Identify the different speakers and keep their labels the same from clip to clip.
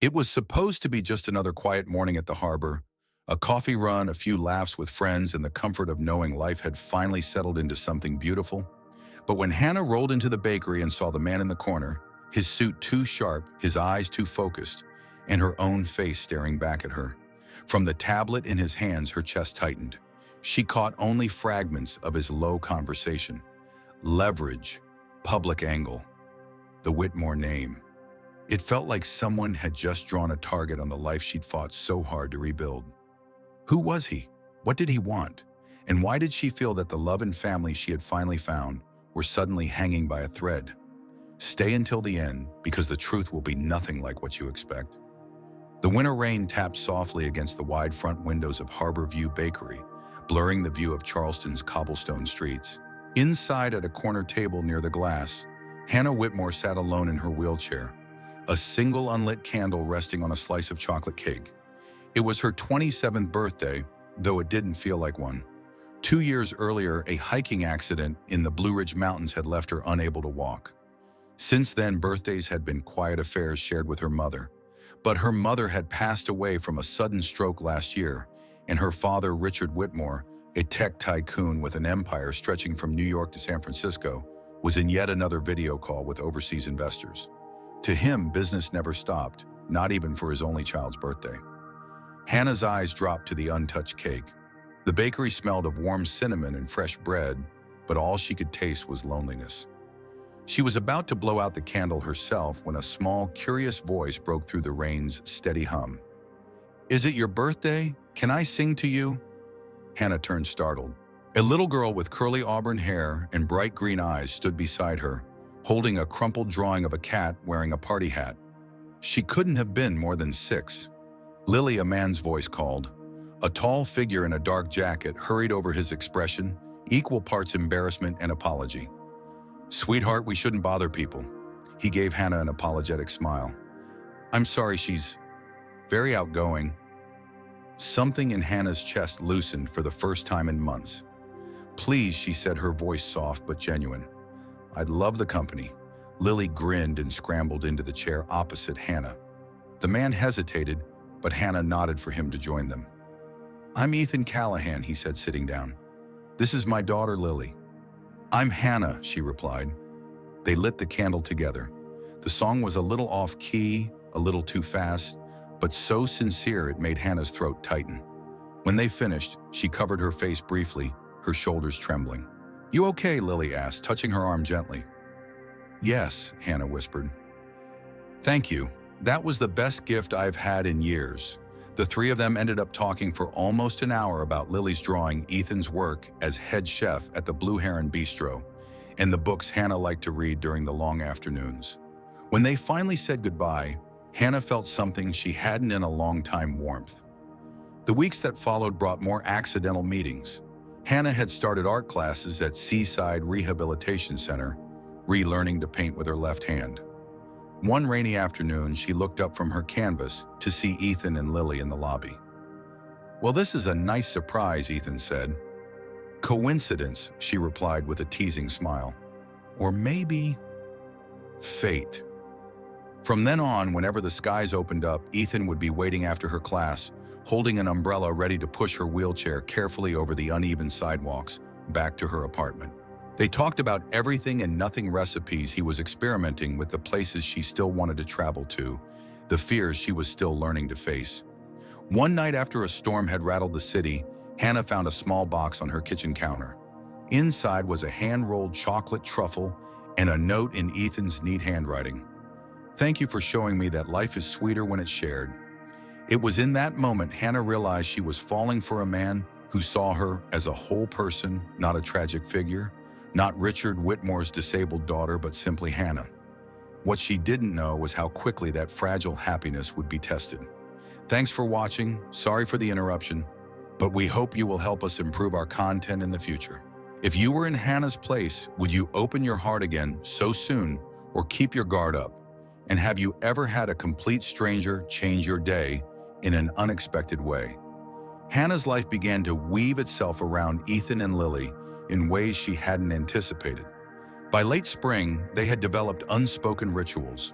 Speaker 1: It was supposed to be just another quiet morning at the harbor, a coffee run, a few laughs with friends, and the comfort of knowing life had finally settled into something beautiful. But when Hannah rolled into the bakery and saw the man in the corner, his suit too sharp, his eyes too focused, and her own face staring back at her, from the tablet in his hands, her chest tightened. She caught only fragments of his low conversation. Leverage, public angle, the Whitmore name. It felt like someone had just drawn a target on the life she'd fought so hard to rebuild. Who was he? What did he want? And why did she feel that the love and family she had finally found were suddenly hanging by a thread? Stay until the end, because the truth will be nothing like what you expect. The winter rain tapped softly against the wide front windows of Harbor View Bakery, blurring the view of Charleston's cobblestone streets. Inside, at a corner table near the glass, Hannah Whitmore sat alone in her wheelchair, a single unlit candle resting on a slice of chocolate cake. It was her 27th birthday, though it didn't feel like one. 2 years earlier, a hiking accident in the Blue Ridge Mountains had left her unable to walk. Since then, birthdays had been quiet affairs shared with her mother. But her mother had passed away from a sudden stroke last year, and her father, Richard Whitmore, a tech tycoon with an empire stretching from New York to San Francisco, was in yet another video call with overseas investors. To him, business never stopped, not even for his only child's birthday. Hannah's eyes dropped to the untouched cake. The bakery smelled of warm cinnamon and fresh bread, but all she could taste was loneliness. She was about to blow out the candle herself when a small, curious voice broke through the rain's steady hum. "Is it your birthday? Can I sing to you?" Hannah turned startled. A little girl with curly auburn hair and bright green eyes stood beside her, holding a crumpled drawing of a cat wearing a party hat. She couldn't have been more than 6. Lily, a man's voice called. A tall figure in a dark jacket hurried over his expression, equal parts embarrassment and apology. "Sweetheart, we shouldn't bother people." He gave Hannah an apologetic smile. "I'm sorry, she's very outgoing." Something in Hannah's chest loosened for the first time in months. "Please," she said, her voice soft but genuine. "I'd love the company." Lily grinned and scrambled into the chair opposite Hannah. The man hesitated, but Hannah nodded for him to join them. "I'm Ethan Callahan," he said, sitting down. "This is my daughter, Lily." "I'm Hannah," she replied. They lit the candle together. The song was a little off-key, a little too fast, but so sincere it made Hannah's throat tighten. When they finished, she covered her face briefly, her shoulders trembling. "You okay?" Lily asked, touching her arm gently. "Yes," Hannah whispered. "Thank you. That was the best gift I've had in years." The three of them ended up talking for almost an hour about Lily's drawing, Ethan's work as head chef at the Blue Heron Bistro, and the books Hannah liked to read during the long afternoons. When they finally said goodbye, Hannah felt something she hadn't in a long time: warmth. The weeks that followed brought more accidental meetings. Hannah had started art classes at Seaside Rehabilitation Center, relearning to paint with her left hand. One rainy afternoon, she looked up from her canvas to see Ethan and Lily in the lobby. "Well, this is a nice surprise," Ethan said. "Coincidence," she replied with a teasing smile. "Or maybe fate." From then on, whenever the skies opened up, Ethan would be waiting after her class, holding an umbrella ready to push her wheelchair carefully over the uneven sidewalks back to her apartment. They talked about everything and nothing: recipes he was experimenting with, the places she still wanted to travel to, the fears she was still learning to face. One night after a storm had rattled the city, Hannah found a small box on her kitchen counter. Inside was a hand-rolled chocolate truffle and a note in Ethan's neat handwriting. "Thank you for showing me that life is sweeter when it's shared." It was in that moment Hannah realized she was falling for a man who saw her as a whole person, not a tragic figure. Not Richard Whitmore's disabled daughter, but simply Hannah. What she didn't know was how quickly that fragile happiness would be tested. Thanks for watching. Sorry for the interruption, but we hope you will help us improve our content in the future. If you were in Hannah's place, would you open your heart again so soon, or keep your guard up? And have you ever had a complete stranger change your day in an unexpected way? Hannah's life began to weave itself around Ethan and Lily in ways she hadn't anticipated. By late spring, they had developed unspoken rituals.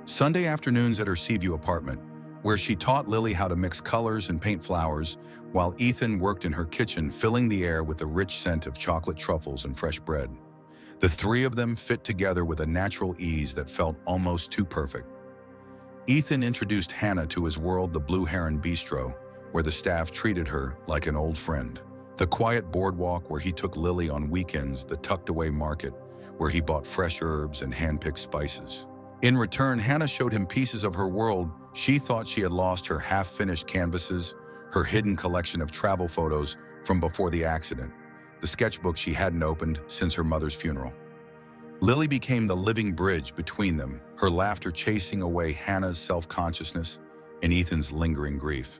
Speaker 1: Sunday afternoons at her Seaview apartment, where she taught Lily how to mix colors and paint flowers, while Ethan worked in her kitchen, filling the air with the rich scent of chocolate truffles and fresh bread. The three of them fit together with a natural ease that felt almost too perfect. Ethan introduced Hannah to his world, the Blue Heron Bistro, where the staff treated her like an old friend. The quiet boardwalk where he took Lily on weekends, the tucked-away market, where he bought fresh herbs and hand-picked spices. In return, Hannah showed him pieces of her world. She thought she had lost her half-finished canvases, her hidden collection of travel photos from before the accident, the sketchbook she hadn't opened since her mother's funeral. Lily became the living bridge between them, her laughter chasing away Hannah's self-consciousness and Ethan's lingering grief.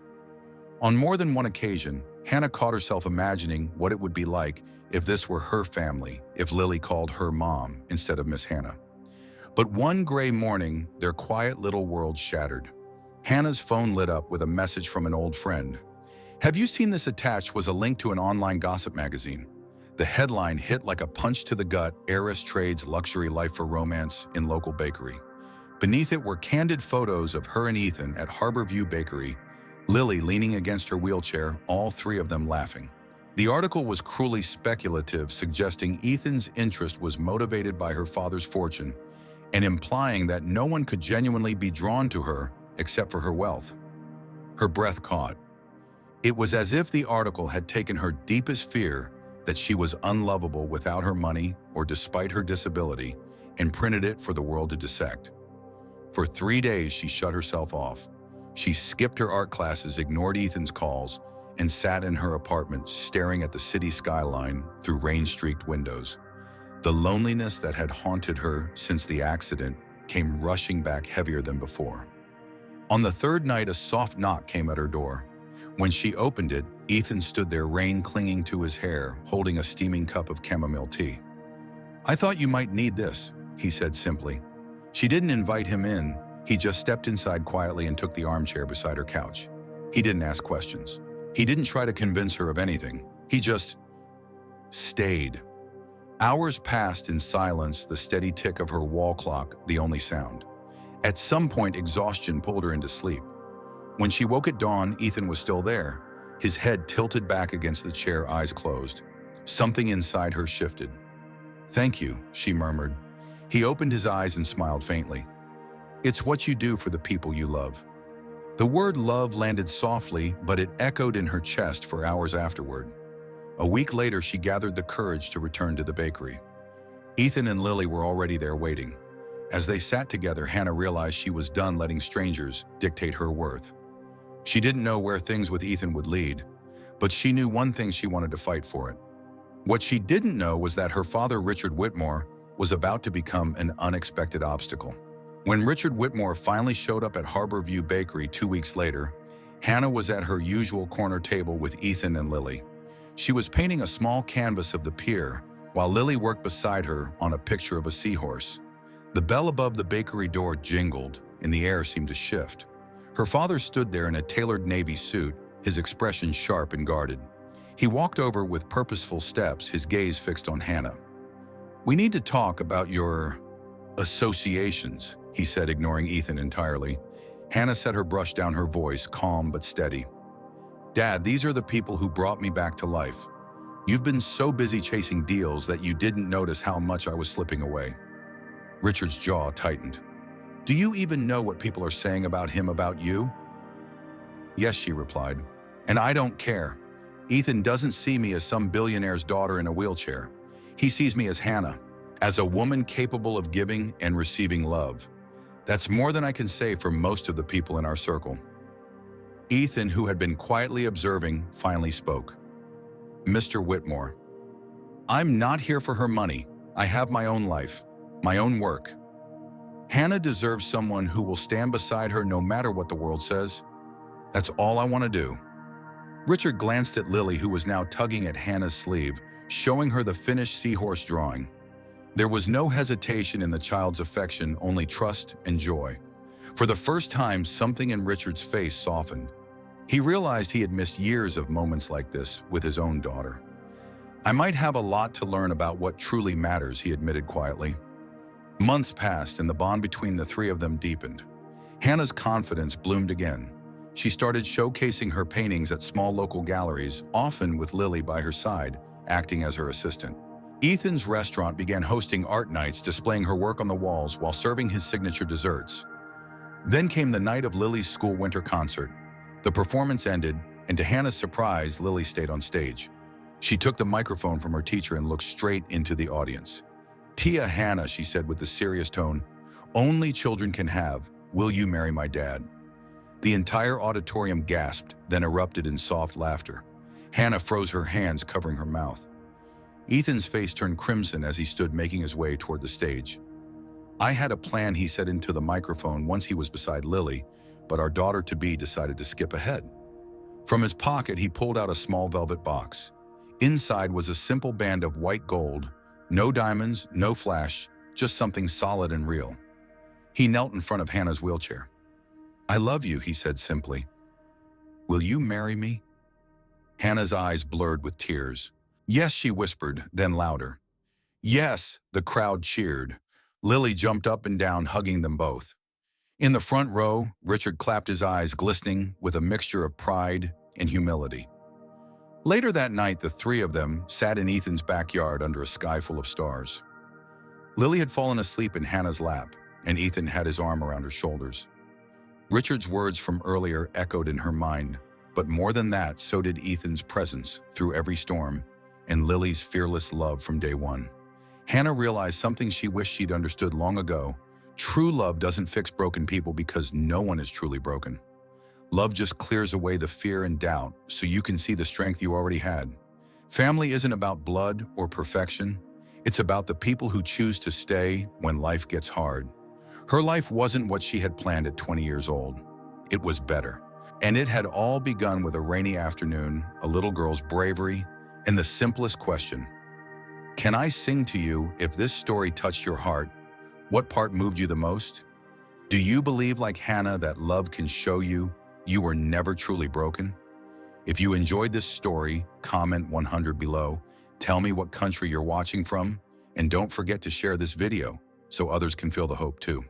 Speaker 1: On more than one occasion, Hannah caught herself imagining what it would be like if this were her family, if Lily called her mom instead of Miss Hannah. But one gray morning, their quiet little world shattered. Hannah's phone lit up with a message from an old friend. "Have you seen this?" Attached was a link to an online gossip magazine. The headline hit like a punch to the gut: "Heiress trades luxury life for romance in local bakery." Beneath it were candid photos of her and Ethan at Harborview Bakery, Lily leaning against her wheelchair, all three of them laughing. The article was cruelly speculative, suggesting Ethan's interest was motivated by her father's fortune and implying that no one could genuinely be drawn to her except for her wealth. Her breath caught. It was as if the article had taken her deepest fear, that she was unlovable without her money or despite her disability, and printed it for the world to dissect. For 3 days, she shut herself off. She skipped her art classes, ignored Ethan's calls, and sat in her apartment staring at the city skyline through rain-streaked windows. The loneliness that had haunted her since the accident came rushing back heavier than before. On the third night, a soft knock came at her door. When she opened it, Ethan stood there, rain clinging to his hair, holding a steaming cup of chamomile tea. "I thought you might need this," he said simply. She didn't invite him in. He just stepped inside quietly and took the armchair beside her couch. He didn't ask questions. He didn't try to convince her of anything. He just stayed. Hours passed in silence, the steady tick of her wall clock the only sound. At some point, exhaustion pulled her into sleep. When she woke at dawn, Ethan was still there, his head tilted back against the chair, eyes closed. Something inside her shifted. "Thank you," she murmured. He opened his eyes and smiled faintly. "It's what you do for the people you love." The word love landed softly, but it echoed in her chest for hours afterward. A week later, she gathered the courage to return to the bakery. Ethan and Lily were already there waiting. As they sat together, Hannah realized she was done letting strangers dictate her worth. She didn't know where things with Ethan would lead, but she knew one thing: she wanted to fight for it. What she didn't know was that her father, Richard Whitmore, was about to become an unexpected obstacle. When Richard Whitmore finally showed up at Harborview Bakery 2 weeks later, Hannah was at her usual corner table with Ethan and Lily. She was painting a small canvas of the pier, while Lily worked beside her on a picture of a seahorse. The bell above the bakery door jingled, and the air seemed to shift. Her father stood there in a tailored navy suit, his expression sharp and guarded. He walked over with purposeful steps, his gaze fixed on Hannah. "We need to talk about your associations," he said, ignoring Ethan entirely. Hannah set her brush down, her voice calm but steady. "Dad, these are the people who brought me back to life. You've been so busy chasing deals that you didn't notice how much I was slipping away." Richard's jaw tightened. "Do you even know what people are saying about him, about you?" "Yes," she replied. "And I don't care. Ethan doesn't see me as some billionaire's daughter in a wheelchair. He sees me as Hannah, as a woman capable of giving and receiving love. That's more than I can say for most of the people in our circle." Ethan, who had been quietly observing, finally spoke. "Mr. Whitmore, I'm not here for her money. I have my own life, my own work. Hannah deserves someone who will stand beside her no matter what the world says. That's all I want to do." Richard glanced at Lily, who was now tugging at Hannah's sleeve, showing her the finished seahorse drawing. There was no hesitation in the child's affection, only trust and joy. For the first time, something in Richard's face softened. He realized he had missed years of moments like this with his own daughter. "I might have a lot to learn about what truly matters," he admitted quietly. Months passed and the bond between the three of them deepened. Hannah's confidence bloomed again. She started showcasing her paintings at small local galleries, often with Lily by her side, acting as her assistant. Ethan's restaurant began hosting art nights, displaying her work on the walls while serving his signature desserts. Then came the night of Lily's school winter concert. The performance ended, and to Hannah's surprise, Lily stayed on stage. She took the microphone from her teacher and looked straight into the audience. "Tia Hannah," she said with a serious tone, "only children can have. Will you marry my dad?" The entire auditorium gasped, then erupted in soft laughter. Hannah froze her hands, covering her mouth. Ethan's face turned crimson as he stood making his way toward the stage. "I had a plan," he said into the microphone once he was beside Lily, but our daughter-to-be decided to skip ahead. From his pocket, he pulled out a small velvet box. Inside was a simple band of white gold, no diamonds, no flash, just something solid and real. He knelt in front of Hannah's wheelchair. "I love you," he said simply. "Will you marry me?" Hannah's eyes blurred with tears. "Yes," she whispered, then louder. "Yes," the crowd cheered. Lily jumped up and down, hugging them both. In the front row, Richard clapped, his eyes glistening with a mixture of pride and humility. Later that night, the three of them sat in Ethan's backyard under a sky full of stars. Lily had fallen asleep in Hannah's lap, and Ethan had his arm around her shoulders. Richard's words from earlier echoed in her mind, but more than that, so did Ethan's presence through every storm and Lily's fearless love from day one. Hannah realized something she wished she'd understood long ago. True love doesn't fix broken people because no one is truly broken. Love just clears away the fear and doubt so you can see the strength you already had. Family isn't about blood or perfection. It's about the people who choose to stay when life gets hard. Her life wasn't what she had planned at 20 years old. It was better. And it had all begun with a rainy afternoon, a little girl's bravery, and the simplest question. Can I sing to you if this story touched your heart? What part moved you the most? Do you believe, like Hannah, that love can show you you were never truly broken? If you enjoyed this story, comment 100 below. Tell me what country you're watching from, and don't forget to share this video so others can feel the hope too.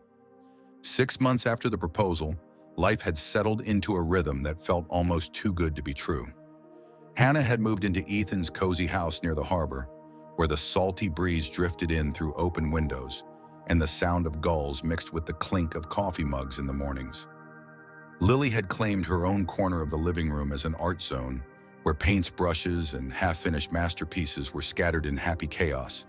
Speaker 1: 6 months after the proposal, life had settled into a rhythm that felt almost too good to be true. Hannah had moved into Ethan's cozy house near the harbor, where the salty breeze drifted in through open windows and the sound of gulls mixed with the clink of coffee mugs in the mornings. Lily had claimed her own corner of the living room as an art zone, where paints, brushes, and half-finished masterpieces were scattered in happy chaos.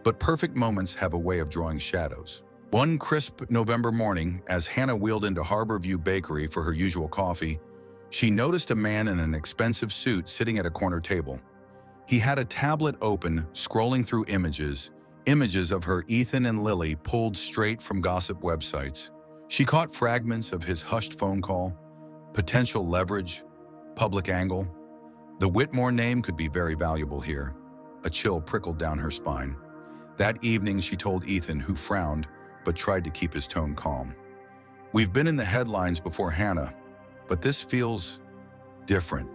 Speaker 1: But perfect moments have a way of drawing shadows. One crisp November morning, as Hannah wheeled into Harborview Bakery for her usual coffee, she noticed a man in an expensive suit sitting at a corner table. He had a tablet open, scrolling through images of her, Ethan and Lily, pulled straight from gossip websites. She caught fragments of his hushed phone call, potential leverage, public angle. The Whitmore name could be very valuable here. A chill prickled down her spine. That evening, she told Ethan, who frowned, but tried to keep his tone calm. "We've been in the headlines before, Hannah, but this feels different."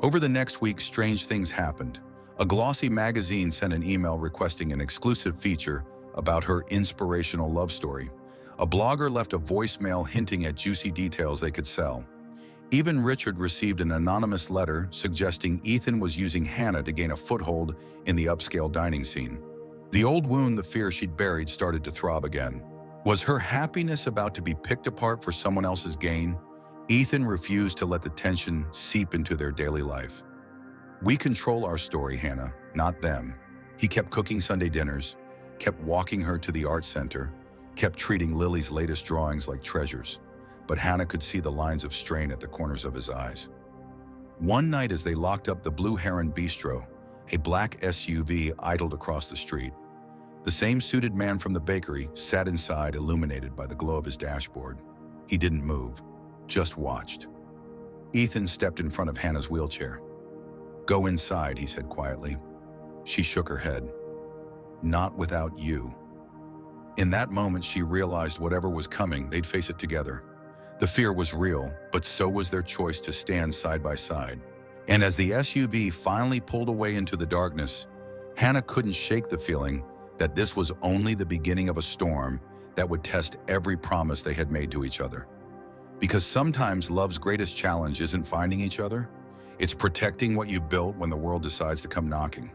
Speaker 1: Over the next week, strange things happened. A glossy magazine sent an email requesting an exclusive feature about her inspirational love story. A blogger left a voicemail hinting at juicy details they could sell. Even Richard received an anonymous letter suggesting Ethan was using Hannah to gain a foothold in the upscale dining scene. The old wound, the fear she'd buried, started to throb again. Was her happiness about to be picked apart for someone else's gain? Ethan refused to let the tension seep into their daily life. "We control our story, Hannah, not them." He kept cooking Sunday dinners, kept walking her to the art center, kept treating Lily's latest drawings like treasures. But Hannah could see the lines of strain at the corners of his eyes. One night, as they locked up the Blue Heron Bistro, a black SUV idled across the street. The same suited man from the bakery sat inside, illuminated by the glow of his dashboard. He didn't move, just watched. Ethan stepped in front of Hannah's wheelchair. "Go inside," he said quietly. She shook her head. "Not without you." In that moment, she realized whatever was coming, they'd face it together. The fear was real, but so was their choice to stand side by side. And as the SUV finally pulled away into the darkness, Hannah couldn't shake the feeling that this was only the beginning of a storm that would test every promise they had made to each other. Because sometimes love's greatest challenge isn't finding each other, it's protecting what you've built when the world decides to come knocking.